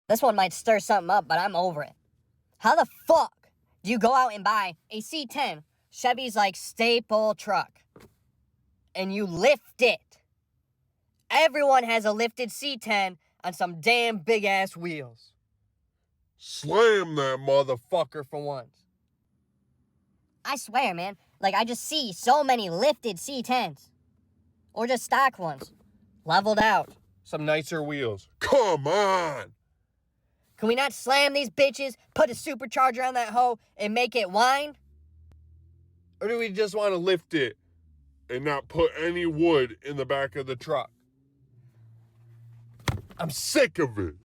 This one might stir something up, but I'm over it. How the fuck do you go out and buy a C10, Chevy's like staple truck, and you lift it? Everyone has a lifted C10 on some damn big-ass wheels. Slam that motherfucker for once. I swear, man, like I just see so many lifted C10s. Or just stock ones. Leveled out. Some nicer wheels. Come on! Can we not slam these bitches, put a supercharger on that hoe, and make it whine? Or do we just want to lift it and not put any wood in the back of the truck? I'm sick of it.